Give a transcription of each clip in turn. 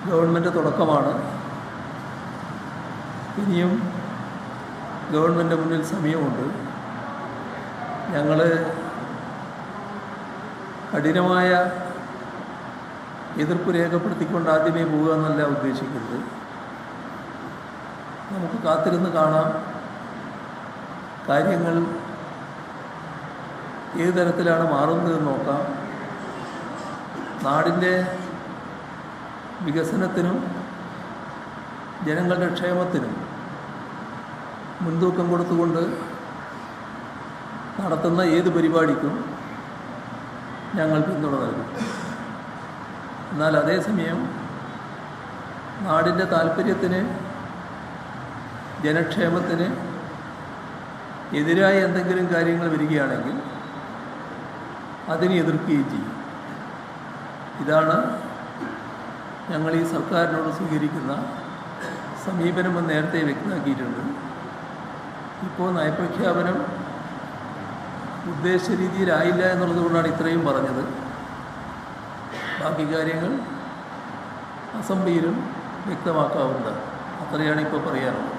Government തുടക്കമാണ്. ഇനിയും government മുന്നിൽ സമയമുണ്ട്. ഞങ്ങൾ കഠിനമായ എതിർപ്പ് രേഖപ്പെടുത്തിക്കൊണ്ട് ആദ്യമേ പോകുക എന്നല്ല ഉദ്ദേശിക്കുന്നത്. നമുക്ക് കാത്തിരുന്ന് കാണാം കാര്യങ്ങൾ ഏത് തരത്തിലാണ് മാറുന്നതെന്ന് നോക്കാം. നാടിൻ്റെ വികസനത്തിനും ജനങ്ങളുടെ ക്ഷേമത്തിനും മുൻതൂക്കം കൊടുത്തുകൊണ്ട് നടത്തുന്ന ഏത് പരിപാടിക്കും ഞങ്ങൾ പിന്തുണ നൽകും. എന്നാൽ അതേസമയം നാടിൻ്റെ താല്പര്യത്തിന് ജനക്ഷേമത്തിന് എതിരായ എന്തെങ്കിലും കാര്യങ്ങൾ വരികയാണെങ്കിൽ അതിനെ എതിർക്കുകയും ചെയ്യും. ഇതാണ് ഞങ്ങൾ ഈ സർക്കാരിനോട് സ്വീകരിക്കുന്ന സമീപനമെന്ന് നേരത്തെ വ്യക്തമാക്കിയിട്ടുണ്ട്. ഇപ്പോൾ നയപ്രഖ്യാപനം ഉദ്ദേശ രീതിയിലായില്ല എന്നുള്ളത് കൊണ്ടാണ് ഇത്രയും പറഞ്ഞത്. ബാക്കി കാര്യങ്ങൾ അസംബ്ലിയിലും വ്യക്തമാക്കാവുന്നതാണ്. അത്രയാണ് ഇപ്പോൾ പറയാനുള്ളത്.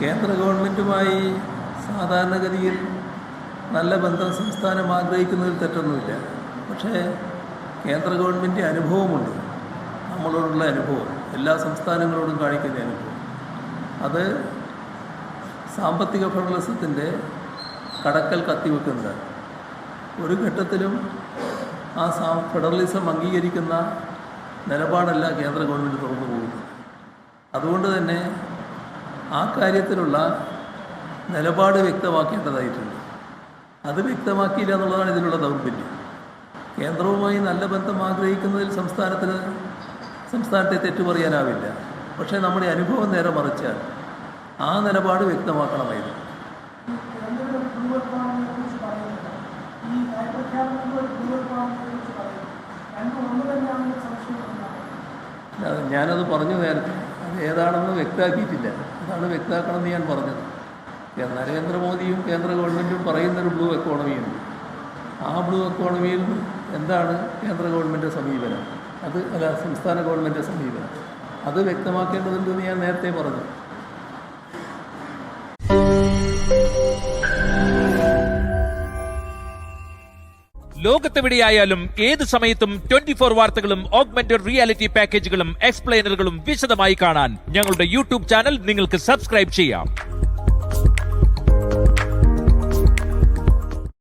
കേന്ദ്ര ഗവൺമെൻറ്റുമായി സാധാരണഗതിയിൽ നല്ല ബന്ധം സംസ്ഥാനം ആഗ്രഹിക്കുന്നതിൽ തെറ്റൊന്നുമില്ല. പക്ഷേ കേന്ദ്ര ഗവൺമെൻറ് അനുഭവമുണ്ട്, നമ്മളോടുള്ള അനുഭവം, എല്ലാ സംസ്ഥാനങ്ങളോടും കാണിക്കുന്ന അനുഭവം. അത് സാമ്പത്തിക ഫെഡറലിസത്തിൻ്റെ കടക്കൽ കത്തിവെക്കുന്നത്. ഒരു ഘട്ടത്തിലും ആ ഫെഡറലിസം അംഗീകരിക്കുന്ന നിലപാടല്ല കേന്ദ്ര ഗവൺമെൻറ് തുറന്നു പോകുന്നത്. അതുകൊണ്ട് തന്നെ ആ കാര്യത്തിലുള്ള നിലപാട് വ്യക്തമാക്കേണ്ടതായിട്ടുണ്ട്. അത് വ്യക്തമാക്കിയില്ല എന്നുള്ളതാണ് ഇതിലുള്ള ദൗർബല്യം. കേന്ദ്രവുമായി നല്ല ബന്ധം ആഗ്രഹിക്കുന്നതിൽ സംസ്ഥാനത്തെ തെറ്റു പറയാനാവില്ല. പക്ഷേ നമ്മുടെ അനുഭവം നേരെ മറിച്ചാൽ ആ നിലപാട് വ്യക്തമാക്കണമായിരുന്നു. ഞാനത് പറഞ്ഞു നേരത്തെ, അത് ഏതാണെന്ന് വ്യക്തമാക്കിയിട്ടില്ല. അതാണ് വ്യക്തമാക്കണമെന്ന് ഞാൻ പറഞ്ഞത്. നരേന്ദ്രമോദിയും കേന്ദ്ര ഗവൺമെൻറ്റും പറയുന്നൊരു ബ്ലൂ എക്കോണമിയുണ്ട്. ആ ബ്ലൂ എക്കോണമിയിൽ എന്താണ് കേന്ദ്ര ഗവൺമെൻറ് സമീപനം, സംസ്ഥാന ഗവൺമെൻറ് സമീപനം, അത് വ്യക്തമാക്കേണ്ടതുണ്ടെന്ന് ഞാൻ നേരത്തെ പറഞ്ഞു. ലോകത്തെവിടെയായാലും ഏത് സമയത്തും 24 വാർത്തകളും ഓഗ്മെന്റഡ് റിയാലിറ്റി പാക്കേജുകളും എക്സ്പ്ലെയിനറുകളും വിശദമായി കാണാൻ ഞങ്ങളുടെ യൂട്യൂബ് ചാനൽ നിങ്ങൾക്ക് സബ്സ്ക്രൈബ് ചെയ്യാം.